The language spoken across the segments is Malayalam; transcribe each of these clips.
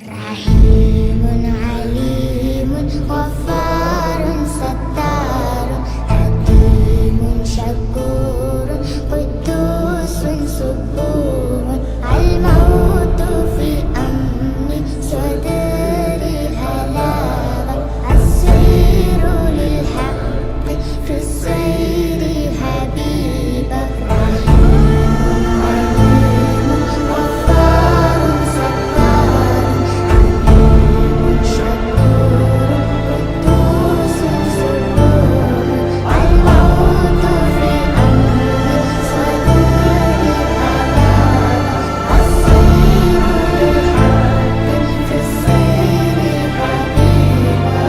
رحيم عليم غفار ستار حكيم شكور قدوس صبور الموت في أمن صدري هلاوة السير للحق في السير حبيبة رحيم عليم غفار ستار حكيم شكور قدوس صبور الموت في أمن صدري هلاوة السير للحق في السير حبيبة.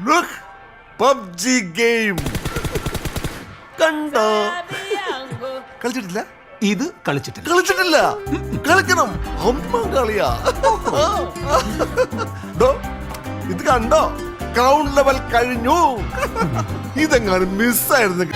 Look, PUBG game. കണ്ടോ? കളിച്ചിട്ടില്ല? ഇത് കളിച്ചിട്ടില്ല. കളിച്ചിട്ടില്ല. കളിക്കണം. അമ്മ കളിയാ. ഡോ, ഇത് കണ്ടോ? ഗ്രൗണ്ട് ലെവൽ കഴിഞ്ഞു. ഇതെങ്ങാനും മിസ്സായിരുന്നു.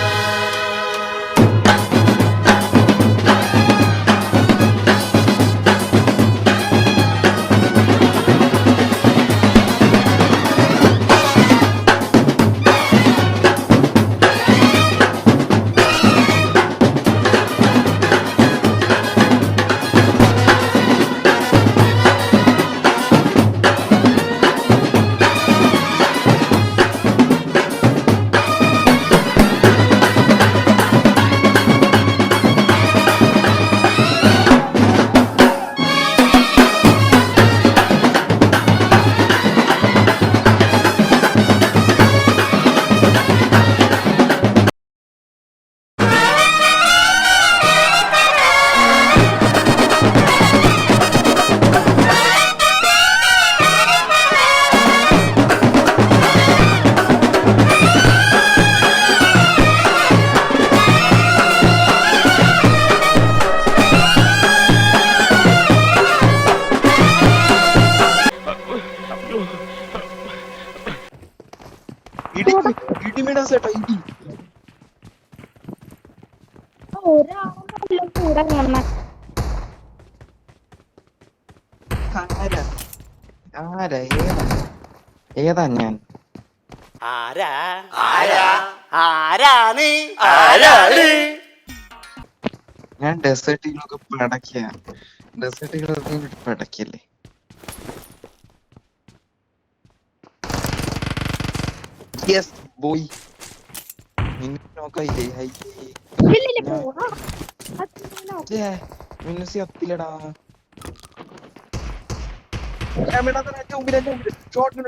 ഏതാ ഞാൻ ഞാൻ ഡെസേർട്ടുകളൊക്കെ പടക്കല്ലേ യെസ് ബോയ് നിന്നെ നോക്കായില്ലേ മിന്നുസി അത്തില്ലടാ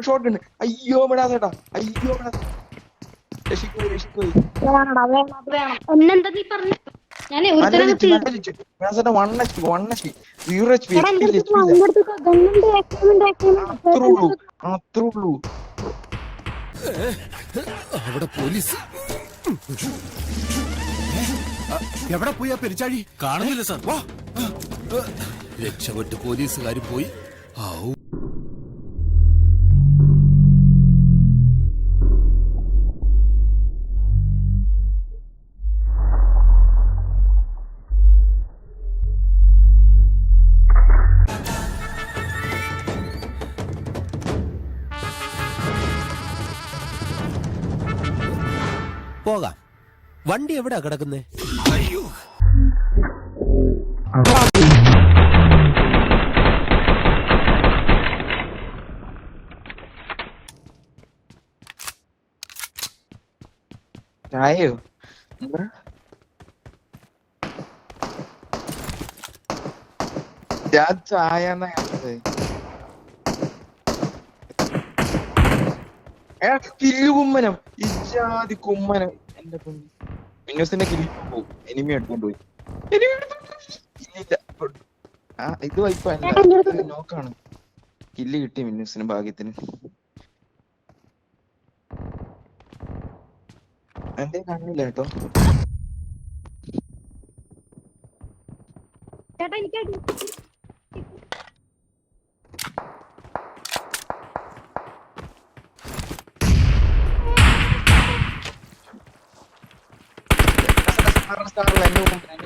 ഷോട്ട് അയ്യോ വിടാതെടാ അയ്യോ രക്ഷിക്കോയി ഒന്നെന്താ നീ പറഞ്ഞു ഞാനേ അത്രയുള്ളൂ. അവിടെ പോലീസ് എവിടെ പോയി ആ പെരിച്ചാഴി കാണുന്നില്ല സാർ. വാ രക്ഷപ്പെട്ട് പോലീസുകാർ പോയി. ആവൂ പോകാം. വണ്ടി എവിടെയാ കിടക്കുന്നേ? അയ്യോ ചായയോ? ഞാൻ ചായ എന്നാ കണ്ടത്. കില്ലു കുമ്മനം, ഇജാതി കുമ്മനം. എന്റെ പൊന്നു മിന്നൂസിന്റെ കില്ല് പോവും, എനിമി എടുത്തോണ്ട് പോയി. enemy എടുത്തോണ്ട് പോയി. ഇല്ലില്ല. ആ ഇത് വൈപ്പല്ല, ഇത് നോക്കാണ്. കില്ല് കിട്ടി മിന്നൂസിന് ഭാഗ്യത്തിന്. എന്റെ കണ്ണില്ല കേട്ടോ. ചേട്ടാ എനിക്ക് എന്റെ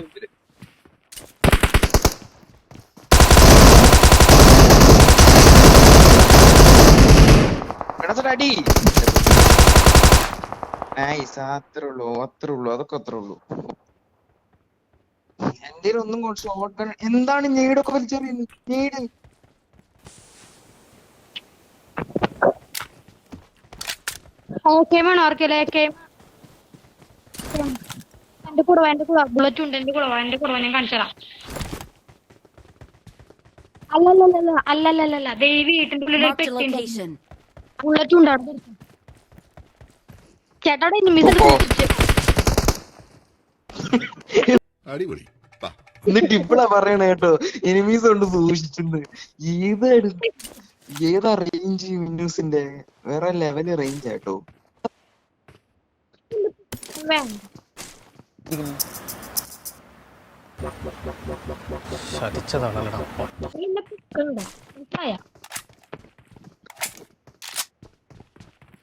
മുമ്പില് അടി. നൈസ്, അത്രേ ഉള്ളൂ, അതൊക്കെ അത്രേ ഉള്ളൂ. എന്റെ ഒന്നും ഷോട്ട് ഗൺ എന്താണ് ഞെയ്ഡൊക്കെ വലിച്ചെറിയുന്നത്? ഞെയ്ഡ് വേണോ ആർക്കല്ലേ? എന്റെ കൂടെ ബുള്ളറ്റ് ഉണ്ട്. എന്റെ കൂടെ ഞാൻ കാണിച്ചതാ. അല്ലല്ല ദേവി വീട്ടിന്റെ ഉള്ളിൽ Marked a location. ബുള്ളറ്റും ഉണ്ട് അവിടെ. ചേട്ടാ അടിപൊളി. എന്നിട്ട് ഇപ്പഴാ പറയണ കേട്ടോ, എനിമീസ് കൊണ്ട് സൂക്ഷിച്ചിട്ടുണ്ട്. ഏതാ റേഞ്ച് വിൻഡോസിന്റെ? വേറെ ലെവല് റേഞ്ച് ആട്ടോ.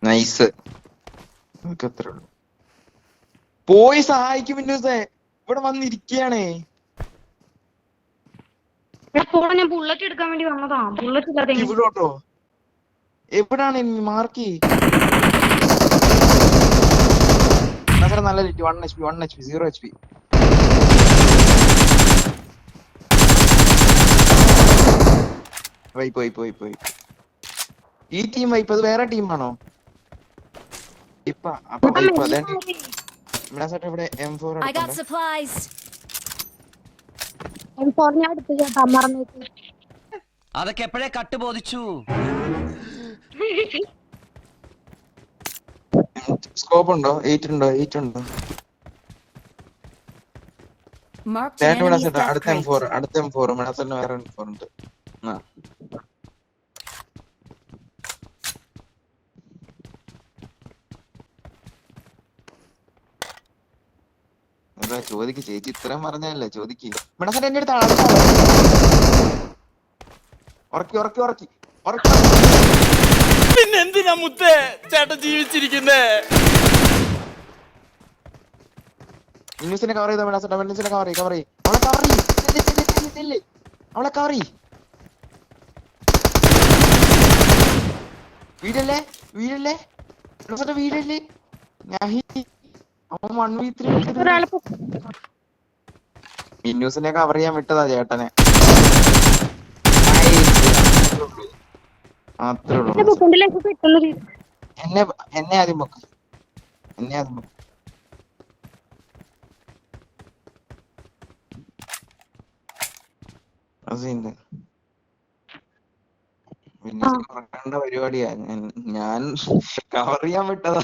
നൈസ്, അത്രേ ഉള്ളൂ. പോയി സഹായിക്കും വിൻഡോസേ, ഇവിടെ വന്നിരിക്കയാണേ. ഞാൻ ബുള്ളറ്റ് എടുക്കാൻ വേണ്ടി വന്നതാ. ബുള്ളറ്റ് ഇല്ലാതെ ഇവിടോട്ടോ? എവിടാണ് മാർക്ക്? നല്ല 1 HP 0 HP. പോയി. ഈ ടീം വൈപ്പ്, അത് വേറെ ടീമാണോ? ഇവിടെ M4 I got supplies. ഞാൻ എടുത്തു ചേട്ടാ, മറന്നേക്ക്. അതൊക്കെ എപ്പോഴേ കട്ട് ബോധിച്ചു. സ്കോപ്പ് ഉണ്ടോ? 8 ഉണ്ടോ? Marked an enemy's death അടുത്ത crate. അടുത്ത M4 മേഡത്തിന് വേറെ M4 ഉണ്ട്. ചോദിക്ക് ചേച്ചി, ഇത്രയും പറഞ്ഞല്ലേ ചോദിക്ക്. മേഡത്തിന് എന്റെ അടുത്ത് ഉറക്കി. പിന്നെന്തിനാ മുത്തേ ചേട്ടൻ ജീവിച്ചിരിക്കുന്നേ? മിന്നൂസിനെ കവർ ചെയ്തോ മേഡം, മിന്നൂസിനെ കവർ ചെയ്യ്. അവളെ കവർ ചെയ്യ്. വീടല്ലേ അവൻ 1v3. മിന്നൂസിനെ കവർ ചെയ്യാൻ വിട്ടതാ ചേട്ടനെ. അത്രേ ഉള്ളൂ. എന്നെ ആദ്യം പൊക്ക്. പരിപാടിയാ. ഞാൻ കവർ ചെയ്യാൻ വിട്ടതാ.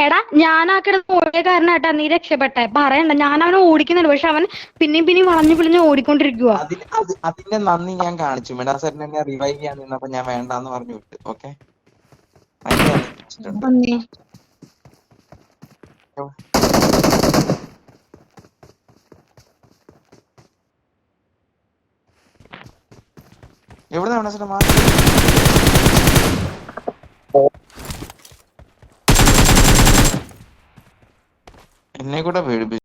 എടാ ഞാൻ ആ കിടന്ന് ഓടിയ കാരണാട്ടാ നീ രക്ഷപ്പെട്ടെ. പറയണ്ട, ഞാൻ അവനെ ഓടിക്കുന്നുണ്ട്, പക്ഷെ അവൻ പിന്നെയും വളഞ്ഞു പിളിഞ്ഞ് ഓടിക്കൊണ്ടിരിക്കുക. അതിന്റെ നന്ദി ഞാൻ കാണിച്ചു. മെഡാസെറ്റ് എന്നെ റിവൈവ് ചെയ്യാൻ നിന്നപ്പോ ഞാൻ വേണ്ടാന്ന് പറഞ്ഞു വിട്ടു. ഓക്കെ, എവിടെ മെഡാസെറ്റ് മാറി? എന്നെ കൂടെ പേടിപ്പിച്ചു.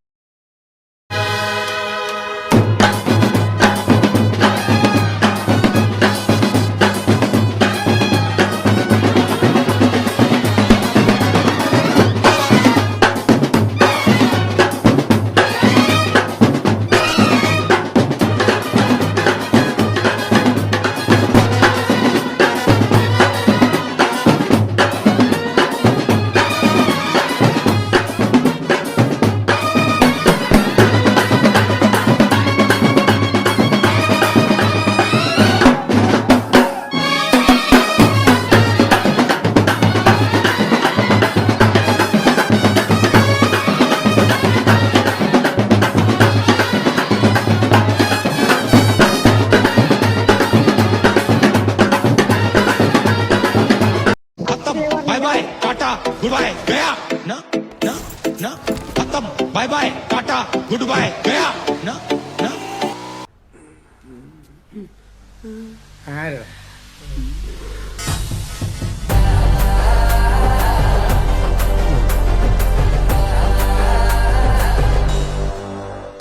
ना खत्म बाय बाय टाटा गुड बाय गया ना ना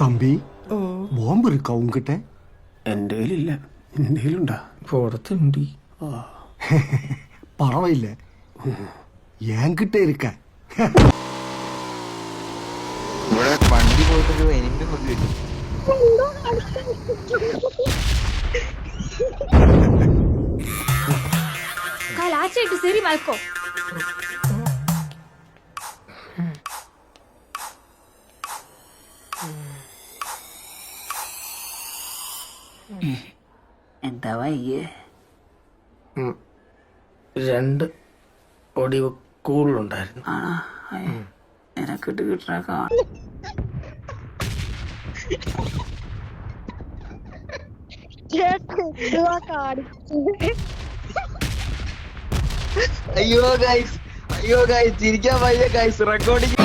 தம்பி பாம்பு இருக்கா உங்ககிட்ட? എന്റെ കയ്യിലില്ല നിന്റെ കയ്യിലുണ്ടാ? പുറത്തുണ്ട്. பரவாயில்ல என்கிட்ட இருக்க. ഇവിടെ വണ്ടി പോയിട്ടൊരു എനിമി കൊണ്ട് വരും. കലാച്ചായിട്ട് ശരി മൽക്കോ. എന്താ വയ്യേ? 2 ഒടിവ് കൂടുതലുണ്ടായിരുന്നു. എനക്കിട്ട് കിട്ടണ അയ്യോ ഗൈസ് ചിരിക്കാൻ വയ്യ ഗൈസ് റെക്കോർഡിങ്